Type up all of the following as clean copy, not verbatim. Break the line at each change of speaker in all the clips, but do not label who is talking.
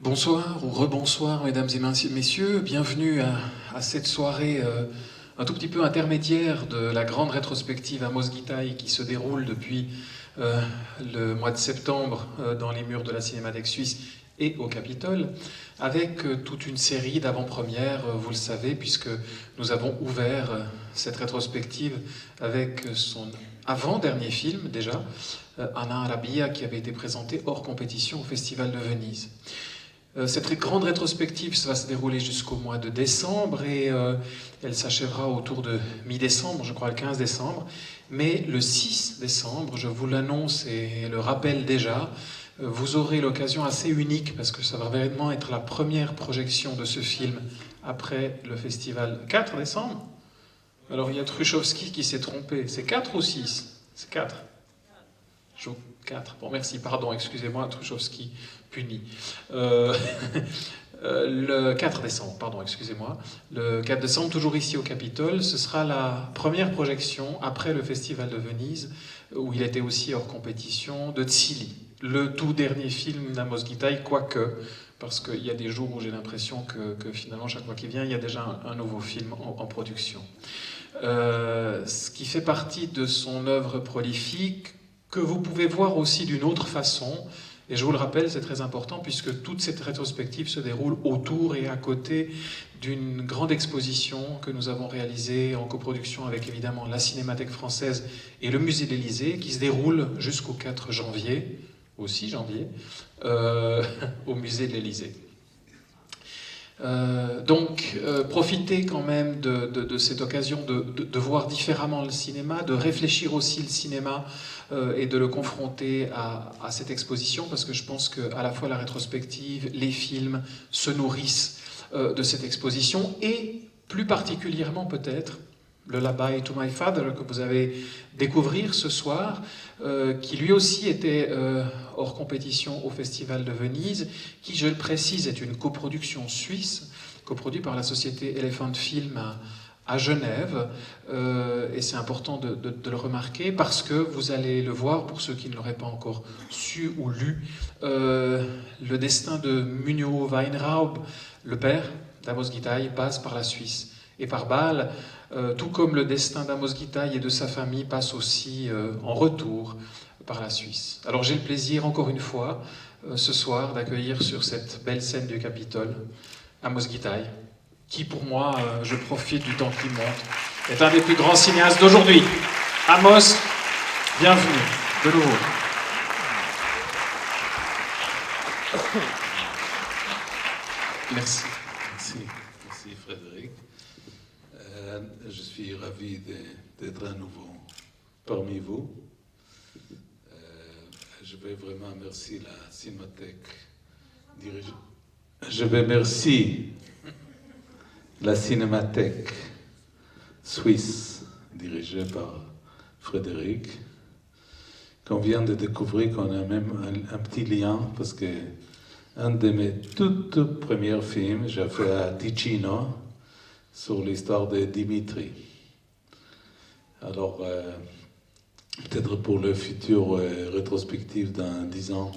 Bonsoir ou rebonsoir mesdames et messieurs, bienvenue à cette soirée un tout petit peu intermédiaire de la grande rétrospective Amos Gitaï qui se déroule depuis le mois de septembre dans les murs de la Cinémathèque suisse et au Capitole, avec toute une série d'avant-premières, vous le savez, puisque nous avons ouvert cette rétrospective avec son avant-dernier film déjà, Anna Arabia, qui avait été présenté hors compétition au Festival de Venise. Cette grande rétrospective va se dérouler jusqu'au mois de décembre et elle s'achèvera autour de mi-décembre, je crois le 15 décembre. Mais le 6 décembre, je vous l'annonce et le rappelle déjà, vous aurez l'occasion assez unique, parce que ça va vraiment être la première projection de ce film après le festival. 4 décembre? Alors il y a Truchowski qui s'est trompé. C'est 4 ou 6? C'est 4. 4. Bon, merci, pardon, excusez-moi, Truchowski puni. Le 4 décembre, pardon, excusez-moi. Le 4 décembre, toujours ici au Capitole, ce sera la première projection après le Festival de Venise, où il était aussi hors compétition, de Tsili, le tout dernier film d'Amos Gitaï, quoique, parce qu'il y a des jours où j'ai l'impression que finalement, chaque fois qu'il vient, il y a déjà un nouveau film en production. Ce qui fait partie de son œuvre prolifique, que vous pouvez voir aussi d'une autre façon, et je vous le rappelle, c'est très important, puisque toute cette rétrospective se déroule autour et à côté d'une grande exposition que nous avons réalisée en coproduction avec évidemment la Cinémathèque française et le Musée de l'Élysée, qui se déroule jusqu'au 4 janvier, aussi janvier, au Musée de l'Élysée. Donc, profitez quand même de cette occasion de voir différemment le cinéma, de réfléchir aussi le cinéma et de le confronter à cette exposition, parce que je pense qu'à la fois la rétrospective, les films se nourrissent de cette exposition, et plus particulièrement peut-être le Lullaby to My Father que vous avez découvrir ce soir, qui lui aussi était hors compétition au Festival de Venise, qui, je le précise, est une coproduction suisse, coproduite par la société Elephant Film à Genève, et c'est important de le remarquer, parce que vous allez le voir, pour ceux qui ne l'auraient pas encore su ou lu, le destin de Munio Weinraub, le père d'Amos Gitaï, passe par la Suisse et par Bâle, tout comme le destin d'Amos Gitaï et de sa famille passe aussi en retour par la Suisse. Alors j'ai le plaisir, encore une fois, ce soir, d'accueillir sur cette belle scène du Capitole Amos Gitaï, qui pour moi, je profite du temps qui monte, est un des plus grands cinéastes d'aujourd'hui. Amos, bienvenue, de nouveau. Merci.
Merci Frédéric. Je suis ravi d'être à nouveau parmi vous. Je vais vraiment remercier la Cinémathèque dirigée. Je vais remercier la Cinémathèque suisse dirigée par Frédéric, qu'on vient de découvrir qu'on a même un petit lien, parce que un de mes tout premiers films, j'ai fait à Ticino sur l'histoire de Dimitri. Alors, peut-être pour le futur rétrospectif dans 10 ans,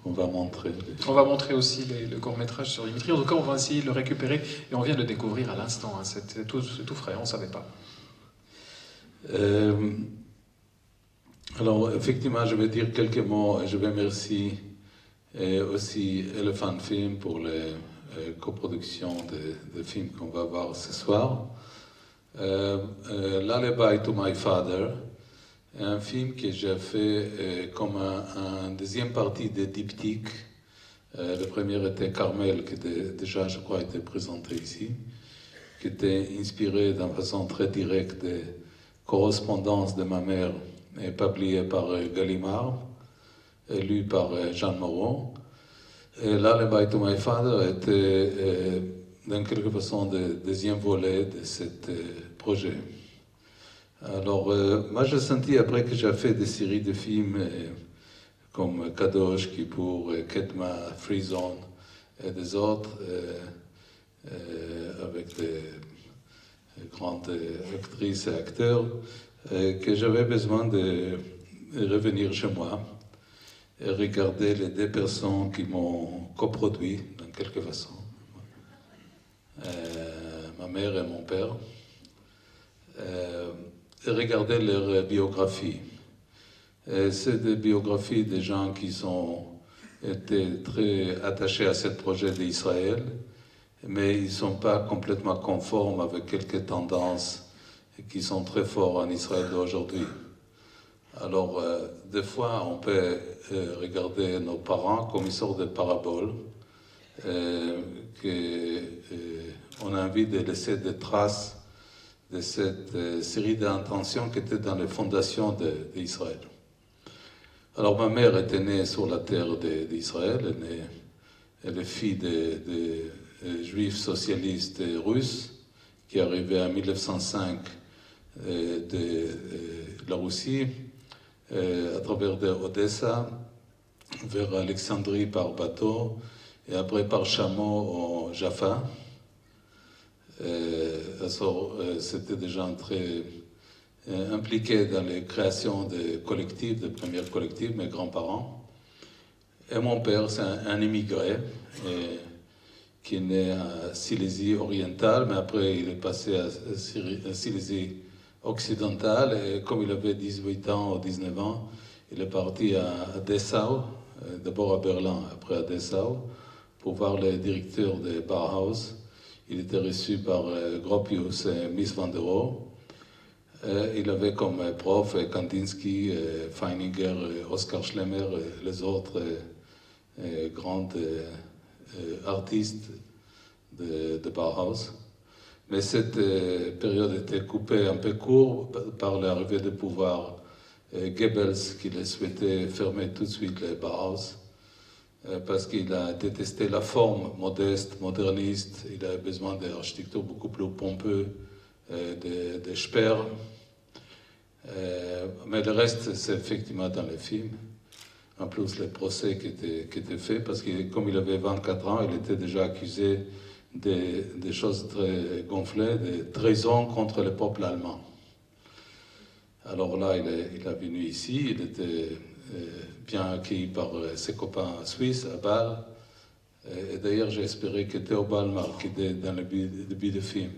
on va montrer.
On va montrer aussi le court-métrage sur Dimitri. En tout cas, on va essayer de le récupérer, et on vient de le découvrir à l'instant. Hein. C'est tout frais, on ne savait pas.
Alors, effectivement, je vais dire quelques mots. Je vais remercier aussi Elephant Film pour les coproductions de films qu'on va voir ce soir. Lullaby to My Father, un film que j'ai fait comme un deuxième partie de diptyque. Le premier était Carmel, qui déjà, je crois, été présenté ici, qui était inspiré d'une façon très directe des correspondances de ma mère, et publié par Gallimard, lu par Jean Moreau. Et Lullaby to My Father était, dans quelque façon, le deuxième volet de ce projet. Alors, moi, j'ai senti, après que j'ai fait des séries de films comme Kadosh, Kippour, Ketma, Free Zone et des autres, avec des grandes actrices et acteurs, que j'avais besoin de revenir chez moi et regarder les deux personnes qui m'ont coproduit, dans quelque façon. Ma mère et mon père. Et regarder leur biographie. C'est des biographies des gens qui ont été très attachés à ce projet d'Israël, mais ils ne sont pas complètement conformes avec quelques tendances qui sont très fortes en Israël d'aujourd'hui. Alors, des fois, on peut regarder nos parents comme une sorte de parabole, on a envie de laisser des traces de cette série d'intentions qui étaient dans les fondations d'Israël. Alors, ma mère était née sur la terre d'Israël, elle est fille de juifs socialistes russes qui arrivaient en 1905 de la Russie à travers Odessa vers Alexandrie par bateau et après par chameau au Jaffa. C'était des gens très impliqués dans les créations de collectifs, de premiers collectifs, mes grands-parents. Et mon père, c'est un immigré qui est né à Silésie orientale, mais après il est passé à Silésie occidentale, et comme il avait 18 ans ou 19 ans, il est parti à Dessau, d'abord à Berlin, après à Dessau, pour voir le directeur de Bauhaus. Il était reçu par Gropius et Mies van der Rohe. Il avait comme prof Kandinsky, Feininger, Oskar Schlemmer et les autres grands artistes de Bauhaus. Mais cette période était coupée un peu court par l'arrivée de pouvoir Goebbels, qui souhaitait fermer tout de suite les Bauhaus, parce qu'il a détesté la forme modeste, moderniste. Il avait besoin d'architecture beaucoup plus pompeuse, de Speer. Mais le reste, c'est effectivement dans les films. En plus, les procès qui étaient faits, parce que comme il avait 24 ans, il était déjà accusé des choses très gonflées, de trahison contre le peuple allemand. Alors là, il est venu ici, il était bien accueilli par ses copains suisses à Bâle. Et d'ailleurs, j'ai espéré que Theo Ballmar, qui était dans le début du film,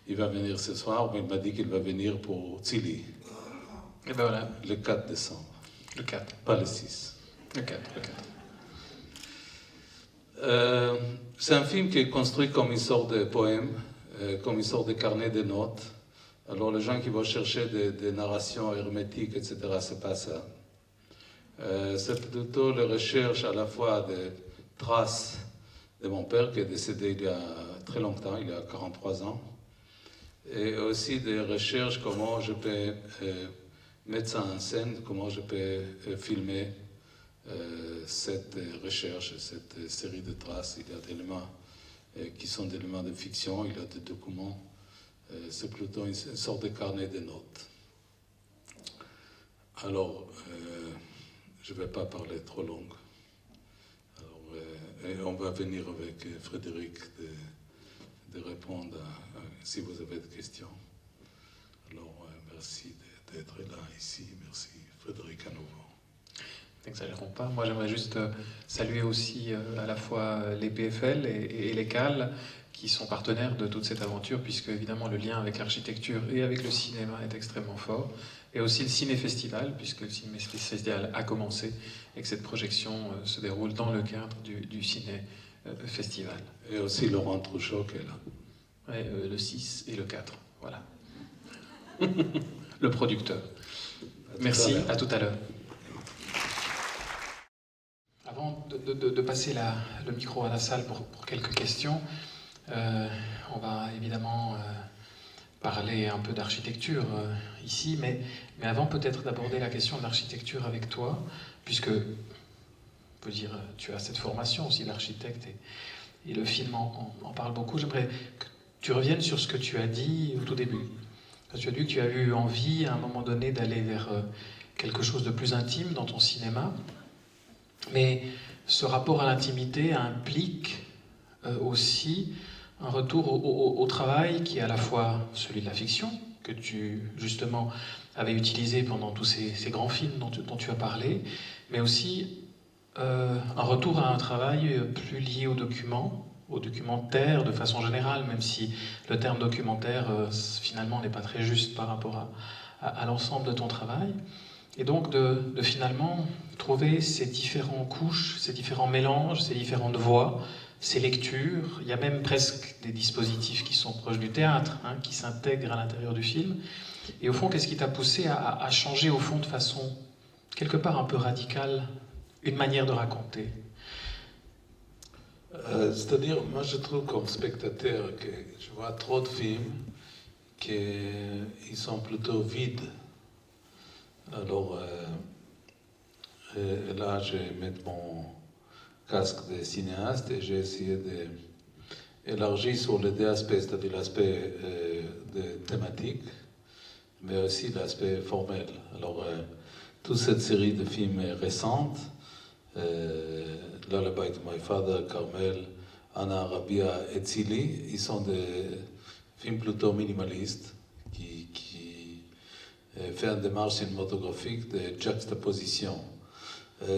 il va venir ce soir, mais il m'a dit qu'il va venir pour Tzili.
Et ben voilà.
Le 4 décembre.
Le 4.
Pas le 6.
Le 4.
C'est un film qui est construit comme une sorte de poème, comme une sorte de carnet de notes. Alors les gens qui vont chercher des narrations hermétiques, etc., c'est pas ça. C'est plutôt la recherche à la fois des traces de mon père qui est décédé il y a très longtemps, il y a 43 ans, et aussi des recherches comment je peux mettre ça en scène, comment je peux filmer cette recherche, cette série de traces. Il y a des éléments qui sont des éléments de fiction, il y a des documents. C'est plutôt une sorte de carnet de notes. Alors, je ne vais pas parler trop long. Alors, et on va venir avec Frédéric de répondre si vous avez des questions. Alors, merci d'être là ici. Merci Frédéric à nouveau.
N'exagérons pas. Moi, j'aimerais juste saluer aussi à la fois les PFL et les CAL, qui sont partenaires de toute cette aventure, puisque évidemment le lien avec l'architecture et avec le cinéma est extrêmement fort, et aussi le Ciné-Festival, puisque le Ciné-Festival a commencé et que cette projection se déroule dans le cadre du Ciné-Festival.
Et aussi Laurent Trouchot qui est là.
Ouais, le 6 et le 4, voilà. Le producteur. Merci, à tout à l'heure. Avant de passer le micro à la salle pour quelques questions, on va évidemment parler un peu d'architecture ici, mais avant peut-être d'aborder la question de l'architecture avec toi, puisque on peut dire, tu as cette formation aussi d'architecte et le film en parle beaucoup. J'aimerais que tu reviennes sur ce que tu as dit au tout début. Tu as dit que tu as eu envie à un moment donné d'aller vers quelque chose de plus intime dans ton cinéma, mais ce rapport à l'intimité implique aussi un retour au travail qui est à la fois celui de la fiction, que tu justement avais utilisé pendant tous ces grands films dont tu as parlé, mais aussi Un retour à un travail plus lié au documentaire de façon générale, même si le terme documentaire finalement n'est pas très juste par rapport à l'ensemble de ton travail. Et donc de finalement trouver ces différentes couches, ces différents mélanges, ces différentes voix, ces lectures. Il y a même presque des dispositifs qui sont proches du théâtre, hein, qui s'intègrent à l'intérieur du film. Et au fond, qu'est-ce qui t'a poussé à changer au fond de façon quelque part un peu radicale une manière de raconter?
C'est-à-dire, moi je trouve comme spectateur que je vois trop de films qui sont plutôt vides. Alors là, je vais mettre mon casque de cinéaste et j'ai essayé d'élargir sur les deux aspects, c'est-à-dire l'aspect thématique, mais aussi l'aspect formel. Alors, toute cette série de films récentes, Lullaby to My Father, Carmel, Anna Arabia et Tzili, ils sont des films plutôt minimalistes qui font une démarche cinématographique de juxtaposition.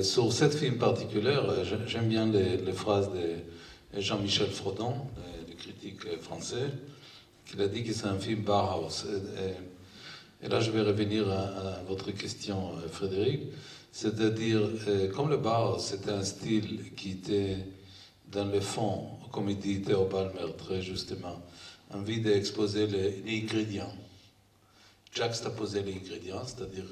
Sur ce film particulier, j'aime bien les phrases de Jean-Michel Frodon, le critique français, qui a dit que c'est un film Bauhaus. Et là, je vais revenir à votre question, Frédéric. C'est-à-dire, comme le Bauhaus, c'était un style qui était dans le fond, comme il dit Theo Balmer très justement, envie d'exposer les ingrédients, juxtaposer les ingrédients, c'est-à-dire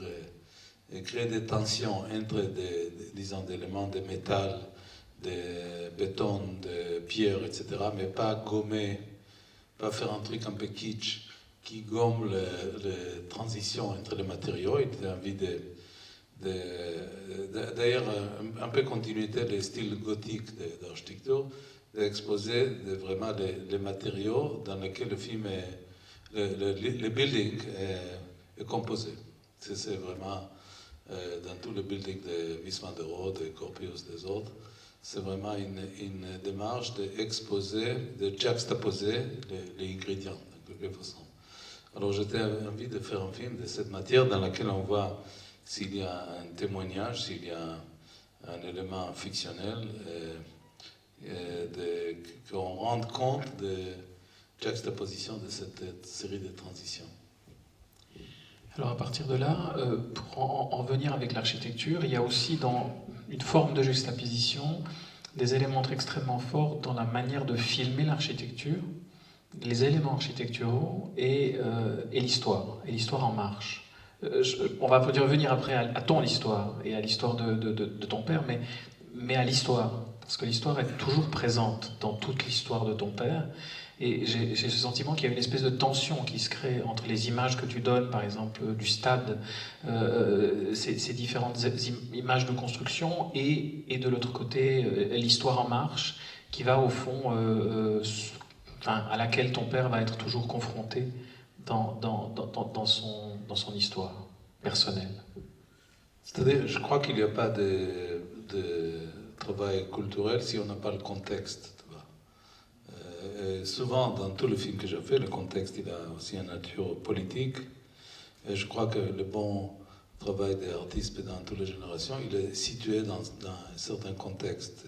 créer des tensions entre des éléments de métal, de béton, de pierre, etc., mais pas gommer, pas faire un truc un peu kitsch qui gomme les transitions entre les matériaux. Il a envie d'ailleurs, un peu continuité des styles gothiques d'architecture, d'exposer vraiment les matériaux dans lesquels le film le building est composé. C'est vraiment dans tout le building de Wiesmann de Roth, de Corpius, des autres. C'est vraiment une démarche d'exposer, de juxtaposer les ingrédients de quelque façon. Alors j'étais envie de faire un film de cette matière dans laquelle on voit s'il y a un témoignage, s'il y a un élément fictionnel, qu'on rende compte de juxtaposition de cette série de transitions.
Alors à partir de là, pour en venir avec l'architecture, il y a aussi dans une forme de juxtaposition des éléments extrêmement forts dans la manière de filmer l'architecture, les éléments architecturaux et l'histoire en marche. On va y revenir après à ton histoire et à l'histoire de ton père, mais à l'histoire, parce que l'histoire est toujours présente dans toute l'histoire de ton père. Et j'ai ce sentiment qu'il y a une espèce de tension qui se crée entre les images que tu donnes, par exemple, du stade, ces différentes images de construction, et de l'autre côté, l'histoire en marche, qui va au fond, à laquelle ton père va être toujours confronté dans son histoire personnelle.
C'est-à-dire, je crois qu'il n'y a pas de travail culturel si on n'a pas le contexte. Souvent, dans tous les films que j'ai fait, le contexte il a aussi une nature politique. Et je crois que le bon travail des artistes dans toutes les générations, il est situé dans un certain contexte.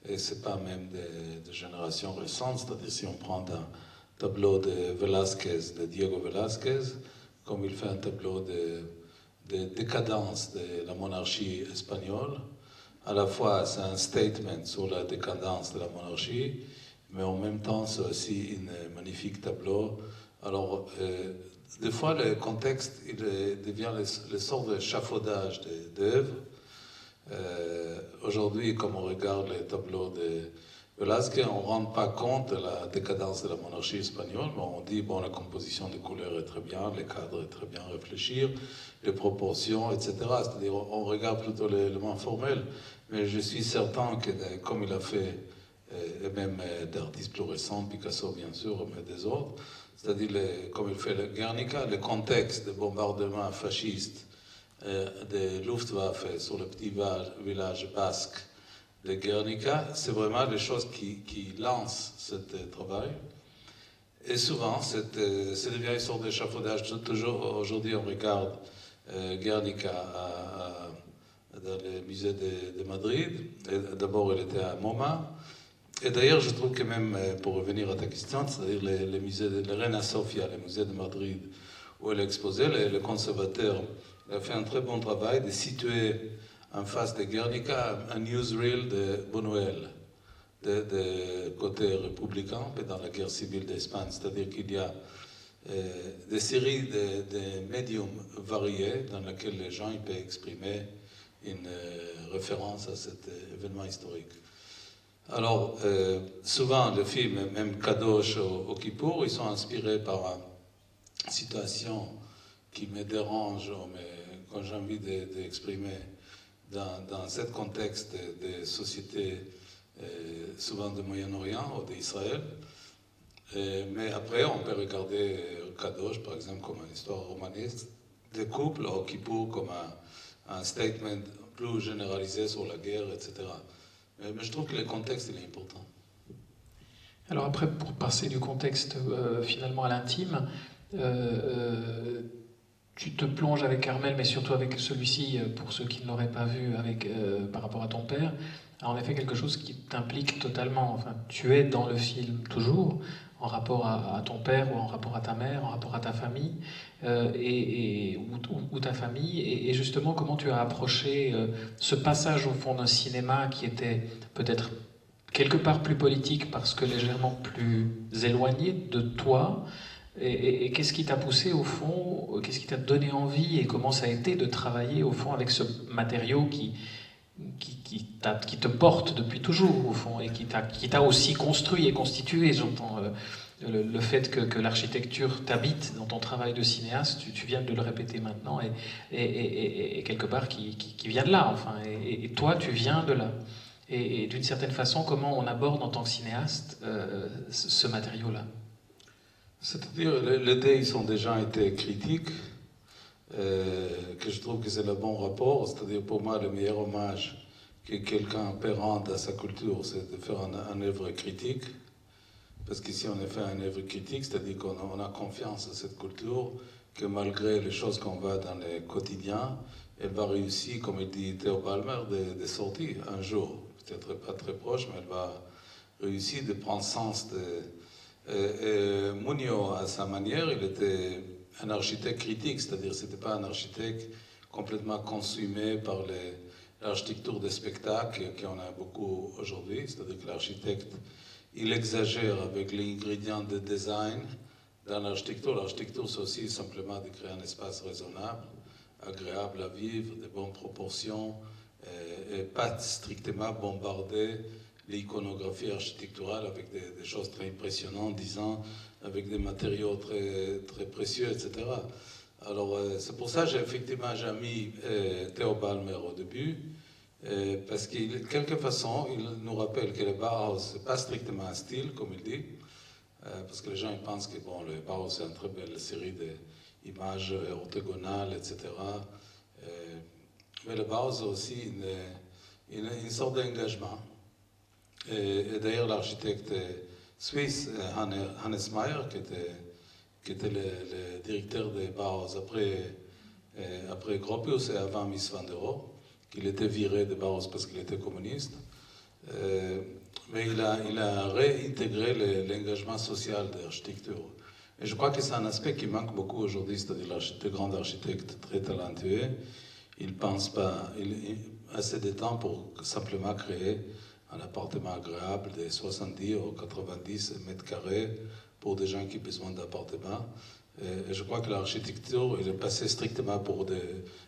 Et ce n'est pas même de générations récentes, c'est-à-dire si on prend un tableau de Velázquez, de Diego Velázquez, comme il fait un tableau de décadence de la monarchie espagnole, à la fois c'est un statement sur la décadence de la monarchie, mais en même temps c'est aussi un magnifique tableau. Alors, des fois le contexte il devient le sort d'échafaudage d'œuvres. Aujourd'hui, comme on regarde les tableaux de Velázquez, on ne rend pas compte de la décadence de la monarchie espagnole, mais on dit, bon, la composition des couleurs est très bien, les cadres est très bien réfléchis, les proportions, etc. C'est-à-dire, on regarde plutôt l'élément formel, mais je suis certain que, comme il a fait, et même d'artistes plus récents, Picasso bien sûr, mais des autres, c'est-à-dire, comme il fait le Guernica, le contexte des bombardements fascistes de Luftwaffe sur le petit village basque de Guernica, c'est vraiment les choses qui lancent ce travail. Et souvent, ça devient une sorte d'échafaudage. Toujours aujourd'hui, on regarde Guernica dans le musée de Madrid. D'abord, elle était à MoMA. Et d'ailleurs, je trouve que même, pour revenir à ta question, c'est-à-dire le musée de la Reina Sofia, le musée de Madrid, où elle est exposée, le conservateur a fait un très bon travail de situer en face de Guernica un newsreel de Buñuel, de côté républicain, mais dans la guerre civile d'Espagne. C'est-à-dire qu'il y a des séries de médiums variés dans lesquels les gens peuvent exprimer une référence à cet événement historique. Alors, souvent, les films, même Kadosh ou Kippour, ils sont inspirés par une situation qui me dérange, mais quand j'ai envie d'exprimer dans ce contexte des sociétés, souvent du Moyen-Orient ou d'Israël. Mais après, on peut regarder Kadosh, par exemple, comme une histoire romanesque de couple, ou Kippour comme un statement plus généralisé sur la guerre, etc. Mais je trouve que le contexte il est important.
Alors après, pour passer du contexte finalement à l'intime, tu te plonges avec Carmel, mais surtout avec celui-ci, pour ceux qui ne l'auraient pas vu, par rapport à ton père, a en effet quelque chose qui t'implique totalement. Enfin, tu es dans le film toujours, en rapport à ton père, ou en rapport à ta mère, en rapport à ta famille, ou ta famille, et justement comment tu as approché ce passage au fond d'un cinéma qui était peut-être quelque part plus politique parce que légèrement plus éloigné de toi, et qu'est-ce qui t'a poussé au fond, qu'est-ce qui t'a donné envie, et comment ça a été de travailler au fond avec ce matériau qui te porte depuis toujours au fond, et qui t'a aussi construit et constitué. J'entends le fait que l'architecture t'habite dans ton travail de cinéaste, tu viens de le répéter maintenant, et quelque part qui vient de là, enfin, et toi tu viens de là. Et d'une certaine façon, comment on aborde en tant que cinéaste ce matériau-là?
C'est-à-dire, les dés, ils ont déjà été critiques, que je trouve que c'est le bon rapport. C'est-à-dire, pour moi, le meilleur hommage que quelqu'un peut rendre à sa culture, c'est de faire une œuvre critique. Parce qu'ici, on a fait une œuvre critique, c'est-à-dire qu'on a confiance à cette culture, que malgré les choses qu'on voit dans le quotidien, elle va réussir, comme il dit Theo Balmer, de sortir un jour. Peut-être pas très proche, mais elle va réussir de prendre sens de... Munio, à sa manière, il était un architecte critique, c'est-à-dire que ce n'était pas un architecte complètement consumé par l'architecture des spectacles qu'on a beaucoup aujourd'hui, c'est-à-dire que l'architecte, il exagère avec les ingrédients de design dans l'architecture. L'architecture, c'est aussi simplement de créer un espace raisonnable, agréable à vivre, de bonnes proportions, et pas strictement bombarder l'iconographie architecturale avec des choses très impressionnantes, disons, avec des matériaux très, très précieux, etc. Alors, c'est pour ça que j'ai effectivement mis Theo Balmer au début, parce qu'il, de quelque façon, il nous rappelle que le Bauhaus, ce n'est pas strictement un style, comme il dit, parce que les gens ils pensent que bon, le Bauhaus, c'est une très belle série d'images orthogonales, etc. Mais le Bauhaus, c'est aussi une sorte d'engagement. Et d'ailleurs, l'architecte suisse, Hannes Meyer, qui était le directeur des Bauhaus après Gropius et avant Mies van der Rohe, qu'il était viré de Bauhaus parce qu'il était communiste. Mais il a réintégré l'engagement social de l'architecture. Et je crois que c'est un aspect qui manque beaucoup aujourd'hui, c'est-à-dire les grands architectes très talentueux, ils ne pensent pas assez de temps pour simplement créer un appartement agréable de 70 ou 90 mètres carrés pour des gens qui ont besoin d'appartements. Et je crois que l'architecture, il est passé strictement pour des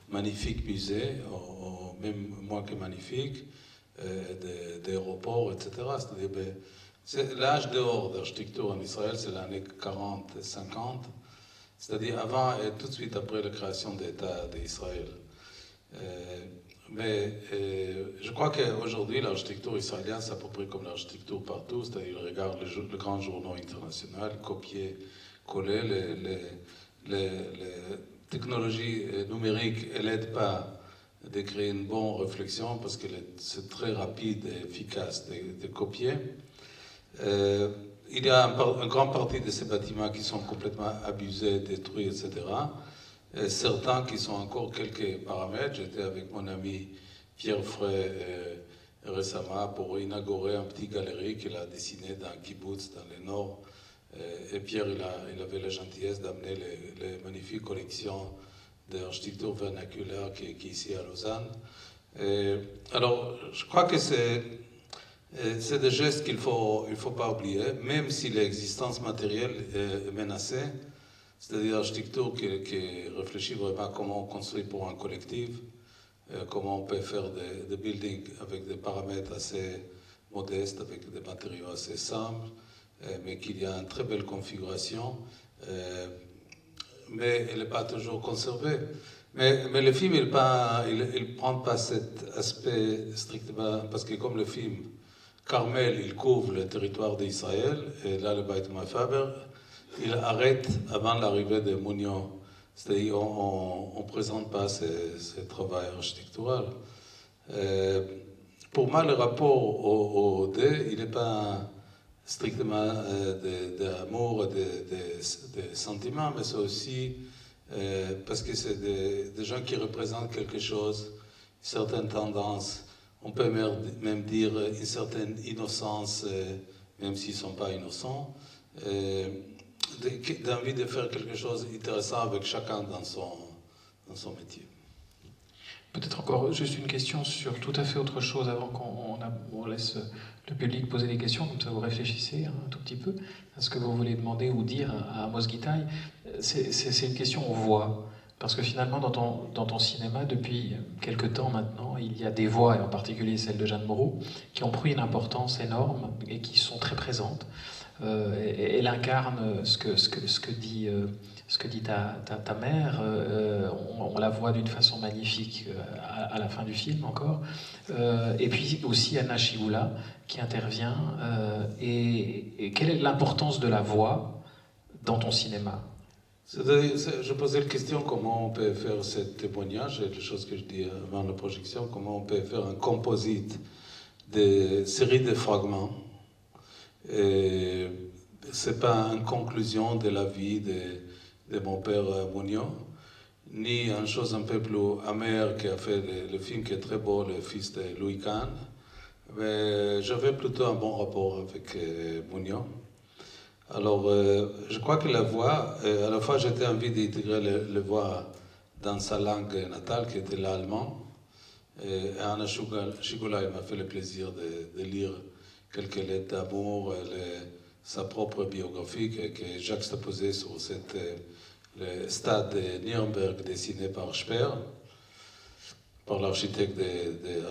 magnifiques musées, ou même moins que magnifiques, des aéroports, etc. C'est-à-dire, l'âge d'or d'architecture en Israël, c'est l'année 40 et 50, c'est-à-dire avant et tout de suite après la création de l'État d'Israël. Mais je crois qu'aujourd'hui, l'architecture israélienne, c'est à peu près comme l'architecture partout, c'est-à-dire ils regardent les grands journaux internationaux, copier, coller, les technologies numériques, elles n'aident pas de créer une bonne réflexion parce que c'est très rapide et efficace de copier. Il y a une grande partie de ces bâtiments qui sont complètement abusés, détruits, etc. Certains qui sont encore quelques paramètres. J'étais avec mon ami Pierre Frey récemment pour inaugurer une petite galerie qu'il a dessinée dans Kibbutz, dans le nord. Et Pierre, il avait la gentillesse d'amener les magnifiques collections d'architecture vernaculaire qui est ici à Lausanne. Alors, je crois que c'est des gestes qu'il faut pas oublier, même si l'existence matérielle est menacée. C'est-à-dire l'architecture qui réfléchit vraiment à comment on construit pour un collectif, comment on peut faire des buildings avec des paramètres assez modestes, avec des matériaux assez simples, mais qu'il y a une très belle configuration, mais elle n'est pas toujours conservée. Mais le film, il ne prend pas cet aspect strictement, parce que comme le film Carmel, il couvre le territoire d'Israël, et là le Beit Faber, il arrête avant l'arrivée de Mounion. C'est-à-dire on ne présente pas ce travail architectural. Pour moi, le rapport au dé, il n'est pas strictement d'amour, de sentiments, mais c'est aussi parce que c'est des gens qui représentent quelque chose, une certaine tendance, on peut même dire une certaine innocence, même s'ils ne sont pas innocents, d'envie de faire quelque chose d'intéressant avec chacun dans son métier.
Peut-être encore juste une question sur tout à fait autre chose avant qu'on laisse le public poser des questions, comme ça vous réfléchissez un tout petit peu à ce que vous voulez demander ou dire à Amos Gitaï. C'est une question on voit, parce que finalement dans ton cinéma, depuis quelque temps maintenant, il y a des voix, et en particulier celle de Jeanne Moreau, qui ont pris une importance énorme et qui sont très présentes. Elle incarne ce que dit ta mère, on la voit d'une façon magnifique à la fin du film encore, et puis aussi Anna Chiboula qui intervient, et quelle est l'importance de la voix dans ton cinéma?
Je posais la question comment on peut faire ce témoignage, et les choses que je dis avant la projection, comment on peut faire un composite de séries de fragments. C'est pas une conclusion de la vie de mon père Mounion, ni une chose un peu plus amère qui a fait le film qui est très beau, le fils de Louis Kahn. Mais j'avais plutôt un bon rapport avec Mounion. Alors, je crois que la voix, à la fois j'étais envie d'intégrer la voix dans sa langue natale, qui était l'allemand. Et Anna Chiboula m'a fait le plaisir de lire quelques lettres d'amour, sa propre biographie qui est juxtaposée sur le stade de Nuremberg dessiné par Speer, par l'architecte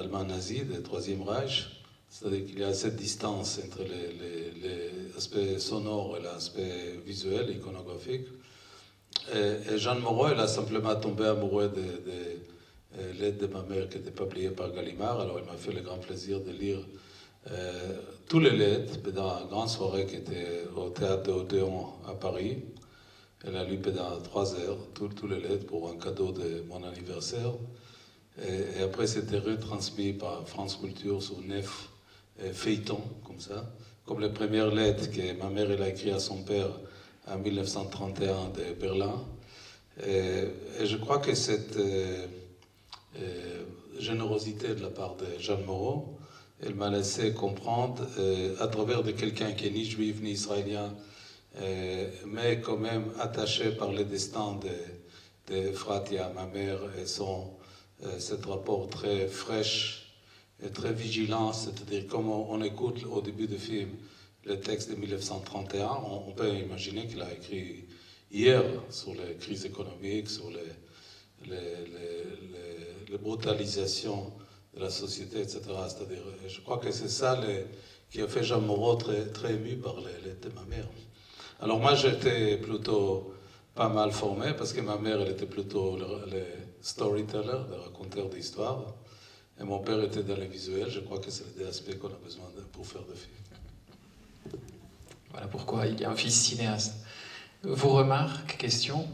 allemand nazi du Troisième Reich. C'est-à-dire qu'il y a cette distance entre l'aspect sonore et l'aspect visuel, iconographique. Et Jeanne Moreau, elle a simplement tombé amoureuse de l'aide de ma mère qui était publiée par Gallimard. Alors, elle m'a fait le grand plaisir de lire tous les lettres pendant une grande soirée qui était au théâtre de Odéon à Paris. Elle a lu pendant 3 heures tous les lettres pour un cadeau de mon anniversaire. Et après, c'était retransmis par France Culture sur 9 feuilletons, comme ça, comme les premières lettres que ma mère elle a écrites à son père en 1931 de Berlin. Et je crois que cette générosité de la part de Jeanne Moreau, elle m'a laissé comprendre, à travers de quelqu'un qui n'est ni juif ni israélien, mais quand même attaché par le destin de Fratia, ma mère, et cet rapport très fraîche et très vigilant, c'est-à-dire comme on écoute au début du film le texte de 1931, on peut imaginer qu'il a écrit hier sur les crises économiques, sur les brutalisations de la société, etc. C'est-à-dire, je crois que c'est ça qui a fait Jean Moreau très ému par les lettres de ma mère. Alors moi, j'étais plutôt pas mal formé, parce que ma mère, elle était plutôt le storyteller, le raconteur d'histoires, et mon père était dans les visuels. Je crois que c'est les deux aspects qu'on a besoin pour faire des films.
Voilà pourquoi il y a un fils cinéaste. Vos remarques, questions?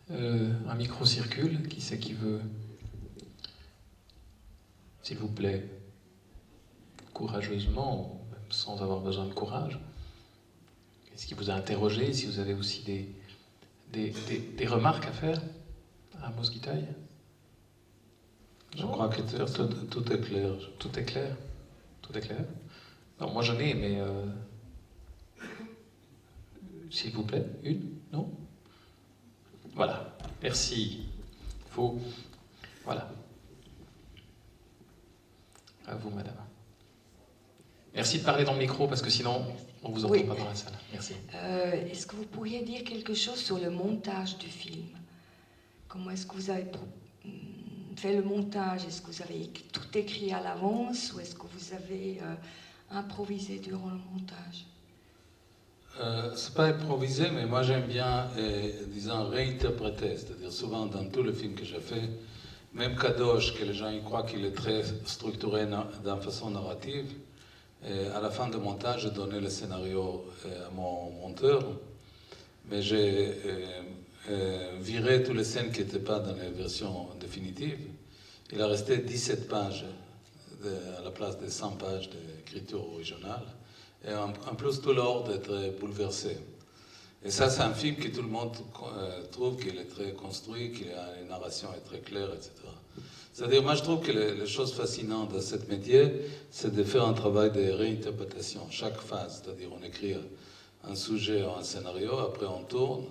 Un micro circule, qui c'est qui veut? S'il vous plaît, courageusement, même sans avoir besoin de courage. Est-ce qui vous a interrogé? Si vous avez aussi des remarques à faire à Amos Gitaï?
Je crois que tout est clair.
Tout est clair. Tout est clair. Non, moi j'en ai, mais s'il vous plaît, une, non? Voilà. Merci. Voilà. À vous, madame. Merci de parler dans le micro, parce que sinon, on ne vous entend pas dans la salle. Merci.
Est-ce que vous pourriez dire quelque chose sur le montage du film? Comment est-ce que vous avez fait le montage? Est-ce que vous avez tout écrit à l'avance ou est-ce que vous avez improvisé durant le montage?
C'est pas improvisé, mais moi j'aime bien, disons, réinterpréter. C'est-à-dire souvent dans tous les films que j'ai fait, même Kadosh, que les gens y croient qu'il est très structuré d'une façon narrative, à la fin du montage, j'ai donné le scénario à mon monteur, mais j'ai viré toutes les scènes qui n'étaient pas dans les versions définitives. Il a resté 17 pages à la place de 100 pages d'écriture originale. Et en plus, tout l'ordre est très bouleversé. Et ça, c'est un film que tout le monde trouve qu'il est très construit, qu'il a une narration est très claire, etc. C'est-à-dire, moi, je trouve que les choses fascinantes de ce métier, c'est de faire un travail de réinterprétation, chaque phase. C'est-à-dire, on écrit un sujet ou un scénario, après on tourne,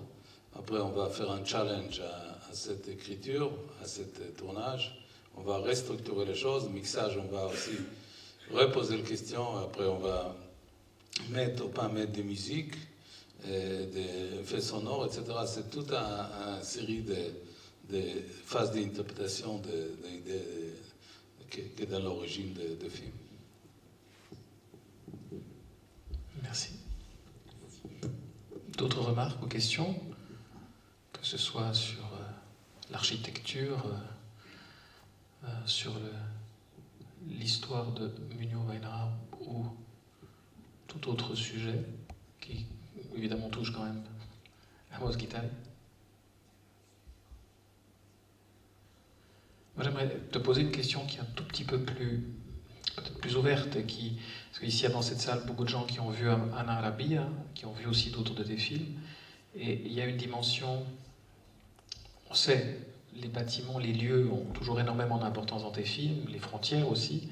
après on va faire un challenge à cette écriture, à ce tournage, on va restructurer les choses, mixage, on va aussi reposer les questions, après on va mettre ou pas mettre des musiques, des effets sonores, etc. C'est toute une série de phases d'interprétation qui est dans l'origine de film.
Merci. D'autres remarques ou questions? Que ce soit sur l'architecture, sur l'histoire de Munio Weinraub ou tout autre sujet qui évidemment touche quand même Amos Guitaï. Moi j'aimerais te poser une question qui est un tout petit peu peut-être plus ouverte, et parce qu'ici dans cette salle, beaucoup de gens qui ont vu Ana Arabia, qui ont vu aussi d'autres de tes films, et il y a une dimension, on sait, les bâtiments, les lieux ont toujours énormément d'importance dans tes films, les frontières aussi,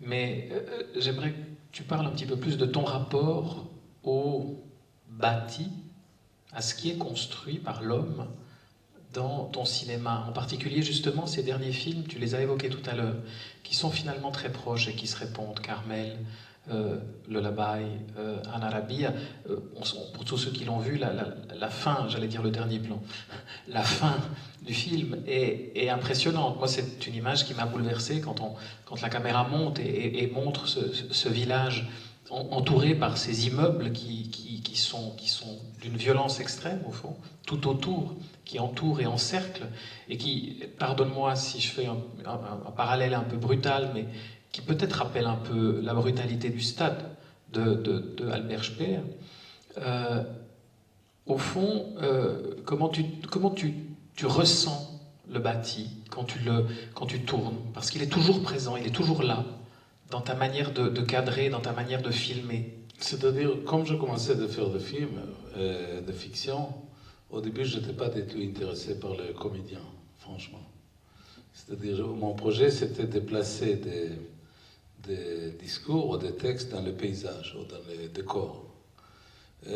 mais j'aimerais que tu parles un petit peu plus de ton rapport au bâti, à ce qui est construit par l'homme dans ton cinéma. En particulier, justement, ces derniers films, tu les as évoqués tout à l'heure, qui sont finalement très proches et qui se répondent. Carmel, Lullaby, Ana Arabia. Pour tous ceux qui l'ont vu, la fin, j'allais dire le dernier plan, la fin du film est impressionnante. Moi, c'est une image qui m'a bouleversé quand la caméra monte et montre ce village entouré par ces immeubles qui sont d'une violence extrême, au fond, tout autour, qui entourent et encerclent, et qui, pardonne-moi si je fais un parallèle un peu brutal, mais qui peut-être rappelle un peu la brutalité du stade de Albert Speer. Au fond, comment tu ressens le bâti quand tu tournes? Parce qu'il est toujours présent, il est toujours là, dans ta manière de cadrer, dans ta manière de filmer.
C'est-à-dire, comme je commençais à faire des films de fiction, au début, je n'étais pas du tout intéressé par les comédiens, franchement. C'est-à-dire, mon projet, c'était de placer des discours ou des textes dans les paysages ou dans les décors.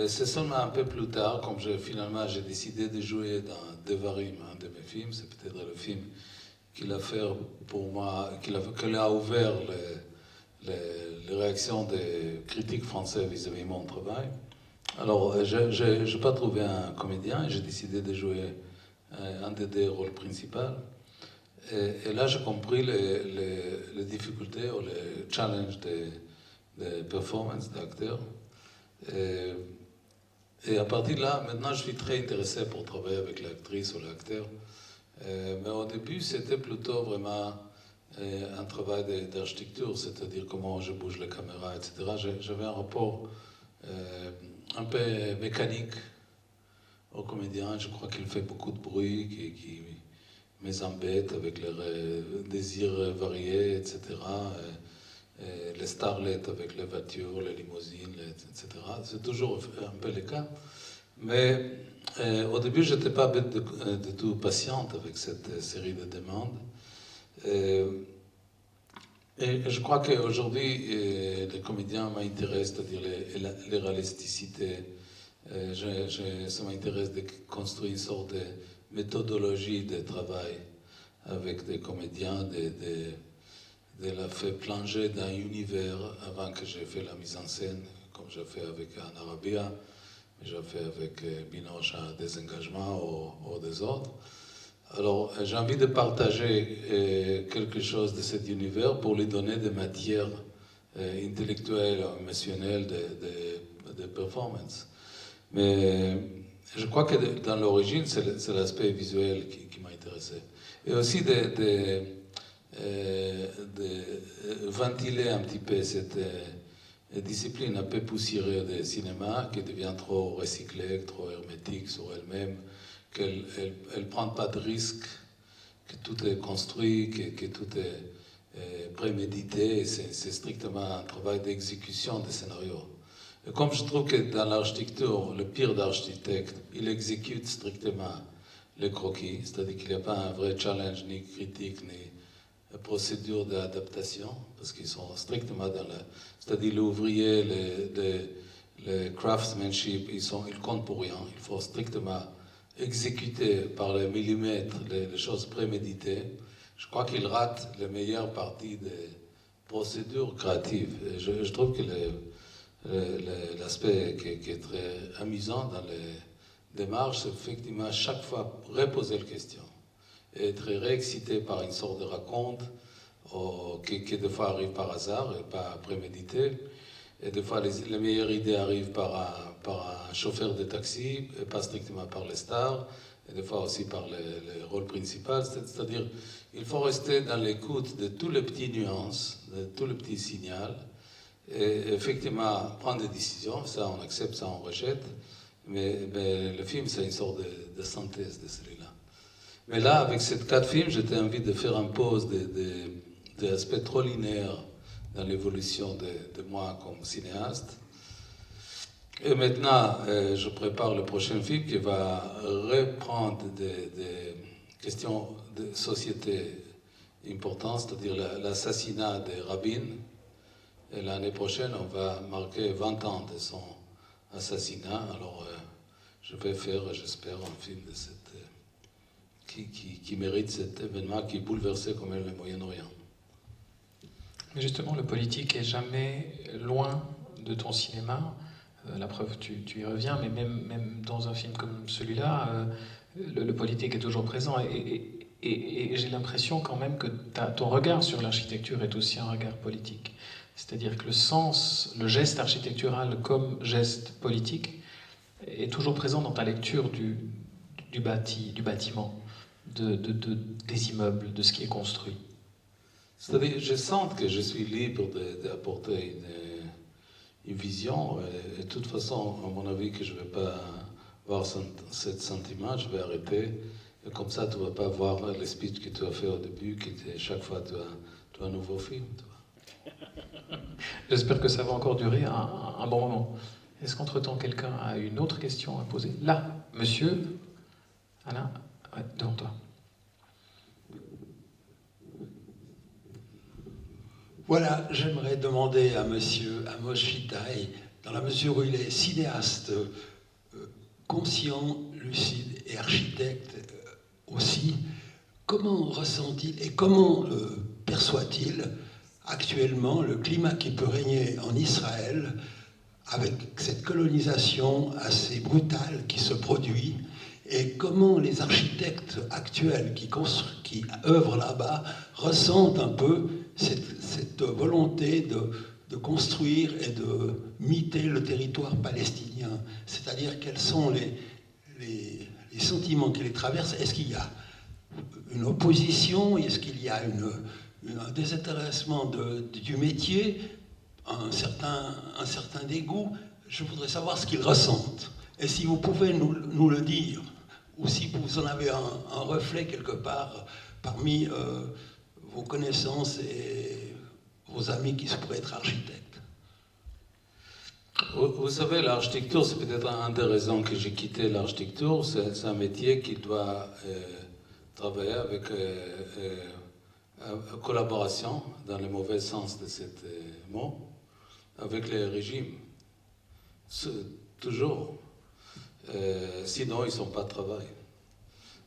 C'est seulement un peu plus tard, comme finalement j'ai décidé de jouer dans Devarim, un de mes films, c'est peut-être le film qu'il a fait pour moi, qu'il a ouvert les réactions des critiques français vis-à-vis de mon travail. Alors, je n'ai pas trouvé un comédien et j'ai décidé de jouer un des rôles principaux. Et là, j'ai compris les difficultés ou les challenges des performances d'acteurs. Et à partir de là, maintenant, je suis très intéressé pour travailler avec l'actrice ou l'acteur. Mais au début, c'était plutôt vraiment un travail d'architecture, c'est-à-dire comment je bouge la caméra, etc. J'avais un rapport un peu mécanique au comédien. Je crois qu'il fait beaucoup de bruit, qui me embête avec leurs désirs variés, etc. Les starlets avec les voitures, les limousines, etc. C'est toujours un peu le cas. Mais au début, je n'étais pas du tout patiente avec cette série de demandes. Et je crois qu'aujourd'hui, les comédiens m'intéressent, c'est-à-dire les réalisticités. Ça m'intéresse de construire une sorte de méthodologie de travail avec des comédiens, de la faire plonger dans un univers avant que j'ai fait la mise en scène, comme j'ai fait avec Anna Rabia, j'ai fait avec Binoche à Désengagement ou des autres. Alors, j'ai envie de partager quelque chose de cet univers pour lui donner des matières intellectuelles, émotionnelles de performance. Mais je crois que dans l'origine, c'est l'aspect visuel qui m'a intéressé. Et aussi de ventiler un petit peu cette discipline un peu poussiérée du cinéma qui devient trop recyclée, trop hermétique sur elle-même, qu'elle ne prend pas de risques, que tout est construit, que tout est prémédité, c'est strictement un travail d'exécution des scénarios. Et comme je trouve que dans l'architecture, le pire d'architecte, il exécute strictement les croquis, c'est-à-dire qu'il n'y a pas un vrai challenge, ni critique, ni procédure d'adaptation, parce qu'ils sont strictement dans la... C'est-à-dire l'ouvrier, le craftsmanship, ils comptent pour rien. Il faut strictement exécuter par les millimètres les choses préméditées. Je crois qu'il rate la meilleure partie des procédures créatives. Et je trouve que l'aspect qui est très amusant dans les démarches, c'est effectivement chaque fois reposer la question et être réexcité par une sorte de raconte qui des fois arrive par hasard et pas prémédité. Et des fois, les meilleures idées arrivent par un chauffeur de taxi, et pas strictement par les stars, et des fois aussi par les rôles principaux. C'est-à-dire, il faut rester dans l'écoute de tous les petits nuances, de tous les petits signaux, et effectivement prendre des décisions. Ça, on accepte, ça, on rejette. Mais le film, c'est une sorte de synthèse de celui-là. Mais là, avec ces 4 films, j'étais envie de faire une pause des aspects trop linéaires dans l'évolution de moi comme cinéaste. Et maintenant, je prépare le prochain film qui va reprendre des questions de société importantes, c'est-à-dire l'assassinat de Rabin. Et l'année prochaine, on va marquer 20 ans de son assassinat. Alors, je vais faire, j'espère, un film de qui mérite cet événement qui est bouleversé comme le Moyen-Orient.
Mais justement, le politique est jamais loin de ton cinéma. La preuve, tu y reviens, mais même dans un film comme celui-là, le politique est toujours présent. Et j'ai l'impression quand même que ton regard sur l'architecture est aussi un regard politique. C'est-à-dire que le sens, le geste architectural comme geste politique est toujours présent dans ta lecture du bâtiment, des immeubles, de ce qui est construit.
C'est-à-dire, je sens que je suis libre d'apporter une vision. Et de toute façon, à mon avis, que je ne vais pas avoir ce sentiment, je vais arrêter. Et comme ça, tu ne vas pas voir le speech que tu as fait au début, qui était chaque fois tu as un nouveau film.
J'espère que ça va encore durer un bon moment. Est-ce qu'entre-temps, quelqu'un a une autre question à poser? Là, monsieur, Alain, ouais, devant toi.
Voilà, j'aimerais demander à monsieur Amos Shitaï, dans la mesure où il est cinéaste conscient, lucide et architecte aussi, comment ressent-il et comment perçoit-il actuellement le climat qui peut régner en Israël avec cette colonisation assez brutale qui se produit, et comment les architectes actuels qui œuvrent là-bas ressentent un peu cette volonté de construire et de miter le territoire palestinien. C'est-à-dire quels sont les sentiments qui les traversent. Est-ce qu'il y a une opposition? Est-ce qu'il y a un désintéressement du métier, un certain dégoût? Je voudrais savoir ce qu'ils ressentent. Et si vous pouvez nous le dire, ou si vous en avez un reflet quelque part parmi vos connaissances et vos amis qui pourraient être architectes.
Vous savez, l'architecture, c'est peut-être une des raisons que j'ai quitté l'architecture. C'est un métier qui doit travailler avec collaboration, dans le mauvais sens de ce mot, avec les régimes. Toujours. Sinon, ils ne sont pas de travail.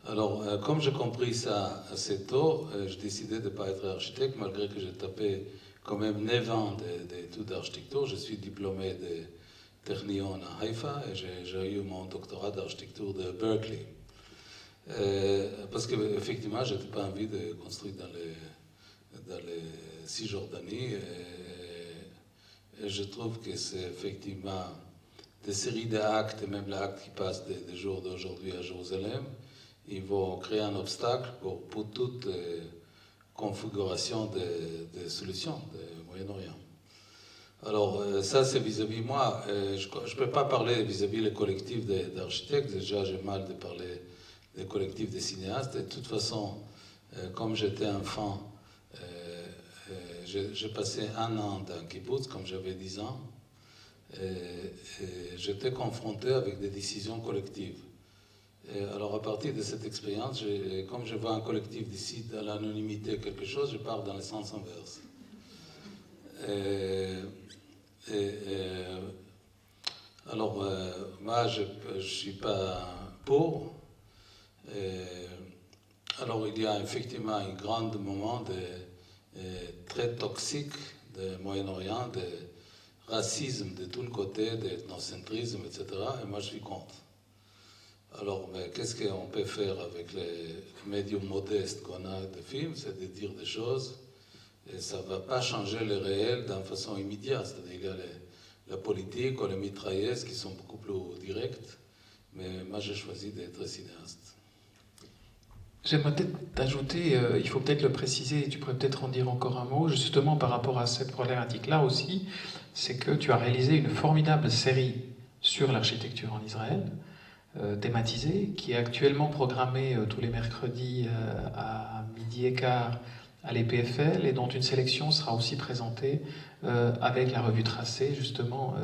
Alors, comme j'ai compris ça assez tôt, j'ai décidé de ne pas être architecte, malgré que j'ai tapé quand même 9 ans d'études d'architecture. Je suis diplômé de Technion à Haïfa et j'ai eu mon doctorat d'architecture de Berkeley. Parce qu'effectivement, je n'avais pas envie de construire dans les Cisjordanie. Et je trouve que c'est effectivement des séries d'actes, même l'acte qui passe des jours d'aujourd'hui à Jérusalem, ils vont créer un obstacle pour toute configuration de solutions du Moyen-Orient. Alors, ça, c'est vis-à-vis moi. Je ne peux pas parler vis-à-vis les collectifs d'architectes. Déjà, j'ai mal de parler des collectifs de cinéastes. Et de toute façon, comme j'étais enfant, j'ai passé 1 an dans kibbutz, comme j'avais 10 ans. Et j'étais confronté avec des décisions collectives. Et alors, à partir de cette expérience, comme je vois un collectif décide à l'anonymité quelque chose, je pars dans le sens inverse. Alors, moi, je ne suis pas pour. Alors, il y a effectivement un grand moment très toxique du Moyen-Orient, de racisme de tous les côtés, d'ethnocentrisme, etc. Et moi, je suis contre. Alors, mais qu'est-ce qu'on peut faire avec les médiums modestes qu'on a de films? C'est de dire des choses, et ça ne va pas changer le réel d'une façon immédiate. C'est-à-dire qu'il y a la politique ou les mitrailleuses qui sont beaucoup plus directes, mais moi, j'ai choisi d'être cinéaste.
J'aimerais peut-être t'ajouter, il faut peut-être le préciser, et tu pourrais peut-être en dire encore un mot, justement par rapport à cette problématique-là aussi, c'est que tu as réalisé une formidable série sur l'architecture en Israël, thématisée, qui est actuellement programmée tous les mercredis à 12h15 à l'EPFL, et dont une sélection sera aussi présentée avec la revue Tracé, justement,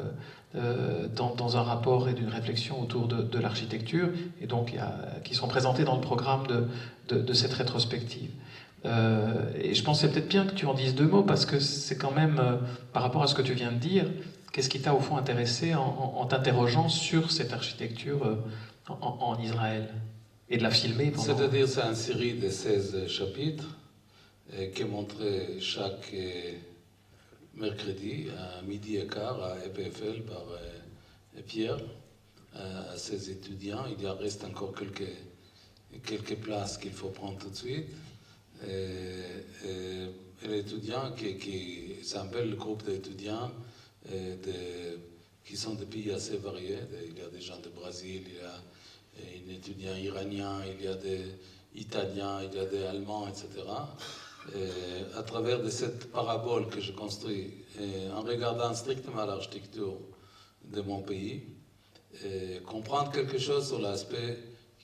dans un rapport et d'une réflexion autour de l'architecture, et donc qui sont présentés dans le programme de cette rétrospective. Et je pensais peut-être bien que tu en dises 2 mots, parce que c'est quand même, par rapport à ce que tu viens de dire, qu'est-ce qui t'a au fond intéressé en t'interrogeant sur cette architecture en Israël, et de la filmer pendant...
C'est-à-dire, c'est une série de 16 chapitres qui est montrée chaque mercredi à 12h15 à EPFL par Pierre à ses étudiants. Il y reste encore quelques places qu'il faut prendre tout de suite. Et l'étudiant c'est un bel groupe d'étudiants qui sont de pays assez variés. Il y a des gens de Brésil, il y a un étudiant iranien, il y a des Italiens, il y a des Allemands, etc. À travers de cette parabole que je construis, en regardant strictement l'architecture de mon pays, comprendre quelque chose sur l'aspect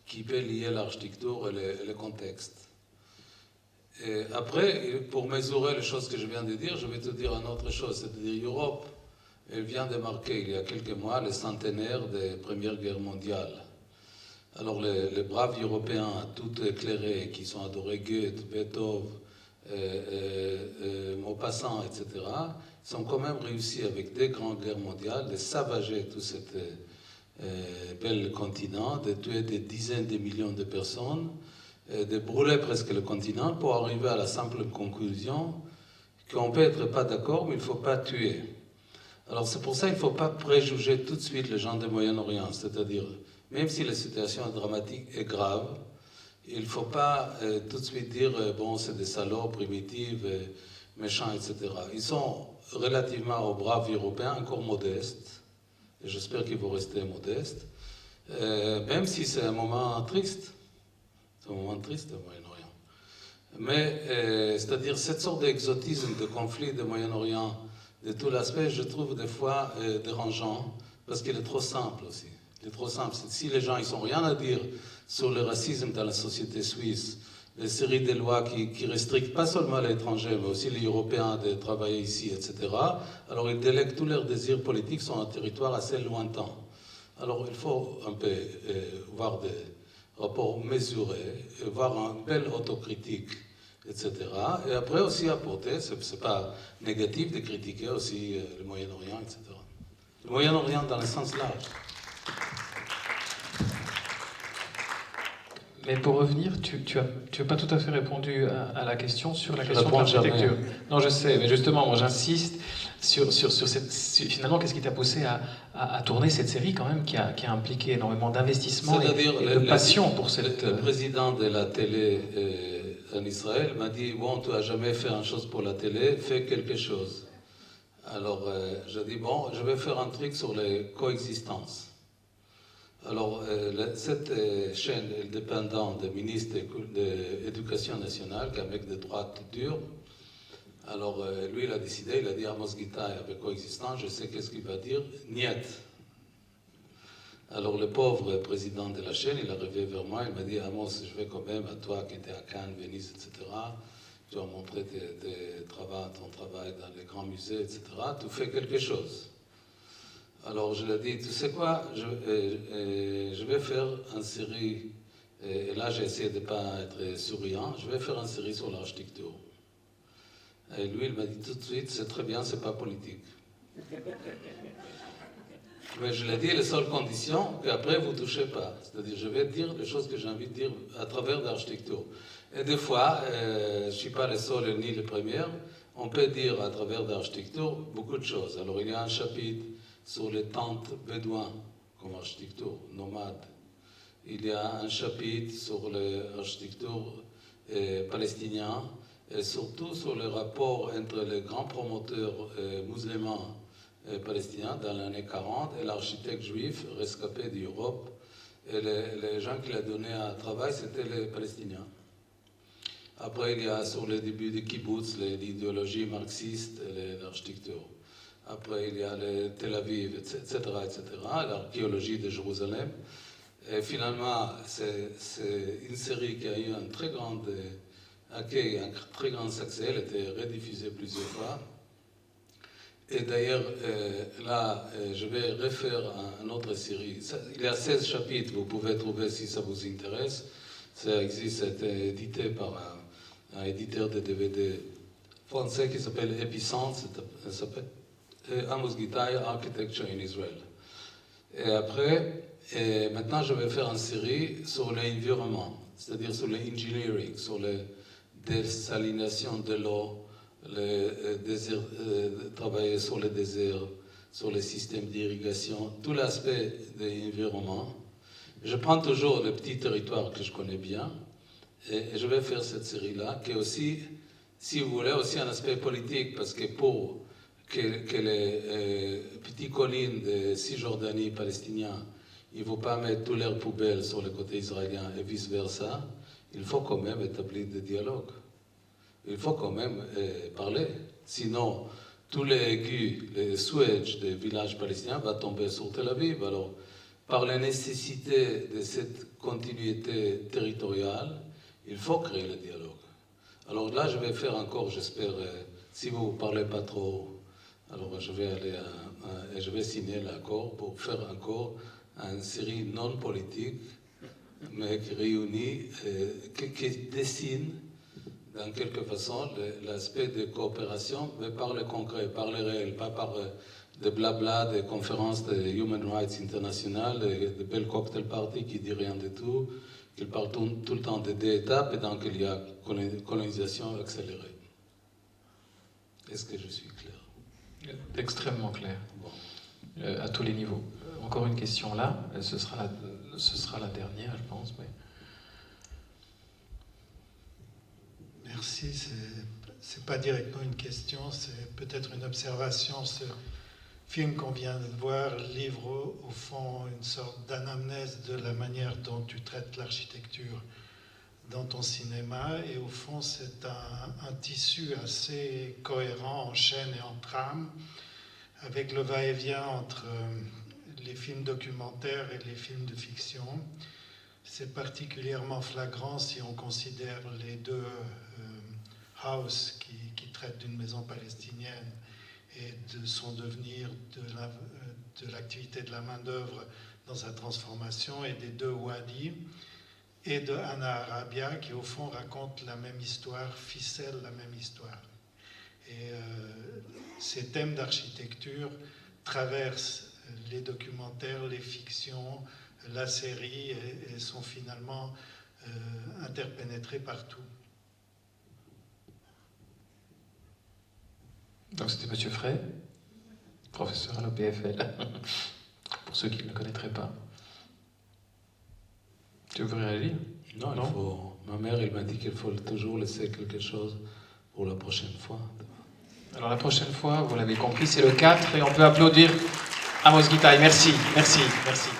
qui peut lier l'architecture et le contexte. Et après, pour mesurer les choses que je viens de dire, je vais te dire une autre chose, c'est-à-dire l'Europe, elle vient de marquer il y a quelques mois le centenaire de la Première Guerre mondiale. Alors les braves Européens, tout éclairés, qui sont adorés Goethe, Beethoven, Maupassant, etc., sont quand même réussi avec des grandes guerres mondiales de savager tout ce bel continent, de tuer des dizaines de millions de personnes, de brûler presque le continent pour arriver à la simple conclusion qu'on peut être pas d'accord, mais il ne faut pas tuer. Alors c'est pour ça qu'il ne faut pas préjuger tout de suite les gens du Moyen-Orient, c'est-à-dire, même si la situation est dramatique et grave, il ne faut pas tout de suite dire bon, c'est des salauds primitifs, méchants, etc. Ils sont relativement aux braves Européens encore modestes, et j'espère qu'ils vont rester modestes, même si c'est un moment triste. C'est un moment triste au Moyen-Orient. Mais, c'est-à-dire, cette sorte d'exotisme, de conflit du Moyen-Orient, de tout l'aspect, je trouve des fois dérangeant, parce qu'il est trop simple aussi. Il est trop simple. Si les gens n'ont rien à dire sur le racisme dans la société suisse, les séries de lois qui restrictent pas seulement les étrangers, mais aussi les Européens de travailler ici, etc., alors ils délèguent tous leurs désirs politiques sur un territoire assez lointain. Alors il faut un peu voir des rapports mesurés, voir une belle autocritique etc. Et après aussi apporter, c'est pas négatif de critiquer aussi le Moyen-Orient, etc. Le Moyen-Orient dans le sens large.
Mais pour revenir, tu as pas tout à fait répondu à la question sur la question de
réponds
l'architecture.
jamais.
Non, je sais, mais justement, moi j'insiste finalement, qu'est-ce qui t'a poussé à tourner cette série quand même qui a impliqué énormément d'investissement et de passion pour cette...
Le président de la télé en Israël m'a dit, bon, tu n'as jamais fait une chose pour la télé, fais quelque chose. Alors, j'ai dit, bon, je vais faire un truc sur les coexistences. Alors, cette chaîne indépendante des ministres de l'Éducation nationale, qui est un mec de droite dur, alors lui, il a décidé, il a dit Amos Gitaï avec coexistant, je sais qu'est-ce qu'il va dire, niet. Alors, le pauvre président de la chaîne, il est arrivé vers moi, il m'a dit Amos, je vais quand même à toi qui étais à Cannes, Venise, etc. Tu as montré ton travail dans les grands musées, etc. Tu fais quelque chose. Alors je lui ai dit, tu sais quoi, je vais faire une série, et là j'ai essayé de ne pas être souriant, je vais faire une série sur l'architecture. Et lui, il m'a dit tout de suite, c'est très bien, c'est pas politique. Mais je lui ai dit, les seules conditions, qu'après vous ne touchez pas. C'est-à-dire, je vais dire les choses que j'ai envie de dire à travers l'architecture. Et des fois, je ne suis pas le seul ni le premier, on peut dire à travers l'architecture beaucoup de choses. Alors il y a un chapitre sur les tentes bédouins comme architecture nomade. Il y a un chapitre sur l'architecture palestinien et surtout sur le rapport entre les grands promoteurs musulmans palestiniens dans les années 40 et l'architecte juif rescapé d'Europe. Et les gens qui l'ont donné à travail, c'était les Palestiniens. Après, il y a sur le début du kibbutz l'idéologie marxiste et l'architecture. Après, il y a le Tel Aviv, etc., l'archéologie de Jérusalem. Et finalement, c'est une série qui a eu un très grand accueil, un très grand succès. Elle a été rediffusée plusieurs fois. Et d'ailleurs, là, je vais refaire une autre série. Il y a 16 chapitres, vous pouvez trouver si ça vous intéresse. Ça existe, c'est édité par un éditeur de DVD français qui s'appelle Epicentre. Ça s'appelle Amos Gitaï, Architecture in Israel. Et après, maintenant je vais faire une série sur l'environnement, c'est-à-dire sur l'engineering, sur la désalination de l'eau, travailler sur le désert, sur les systèmes d'irrigation, tout l'aspect de l'environnement. Je prends toujours le petit territoire que je connais bien et je vais faire cette série-là, qui est aussi, si vous voulez, aussi un aspect politique, parce que pour que les petites collines de Cisjordanie palestiniens, il ne faut pas mettre toutes leurs poubelles sur le côté israélien et vice-versa, il faut quand même établir des dialogues. Il faut quand même parler. Sinon, tous les aigus, les swedges des villages palestiniens vont tomber sur Tel Aviv. Alors, par la nécessité de cette continuité territoriale, il faut créer le dialogue. Alors là, je vais faire encore, j'espère, si vous ne parlez pas trop, alors je vais aller et je vais signer l'accord pour faire encore une série non politique, mais qui réunit, qui dessine dans quelque façon l'aspect de coopération, mais par le concret, par le réel, pas par des blabla, des conférences de Human Rights International, de belles cocktail parties qui ne disent rien du tout, qui parlent tout le temps de deux étapes et donc il y a colonisation accélérée. Est-ce que je suis clair?
Extrêmement clair,
bon.
À tous les niveaux. Encore une question là, ce sera la dernière, je pense. Mais...
Merci, c'est pas directement une question, c'est peut-être une observation. Ce film qu'on vient de voir livre au fond une sorte d'anamnèse de la manière dont tu traites l'architecture dans ton cinéma, et au fond c'est un tissu assez cohérent en chaîne et en trame, avec le va-et-vient entre les films documentaires et les films de fiction. C'est particulièrement flagrant si on considère les deux House qui traitent d'une maison palestinienne et de son devenir, de l'activité de la main-d'œuvre dans sa transformation, et des deux Wadi. et de Anna Arabia, qui au fond raconte la même histoire, ficelle la même histoire. Et ces thèmes d'architecture traversent les documentaires, les fictions, la série, et sont finalement interpénétrés partout.
Donc c'était Monsieur Frey, professeur à l'EPFL, pour ceux qui ne le connaîtraient pas. Tu veux réagir?
Non, il faut... Ma mère, elle m'a dit qu'il faut toujours laisser quelque chose pour la prochaine fois.
Alors la prochaine fois, vous l'avez compris, c'est le 4 et on peut applaudir Amos Gitaï. Merci, merci, merci.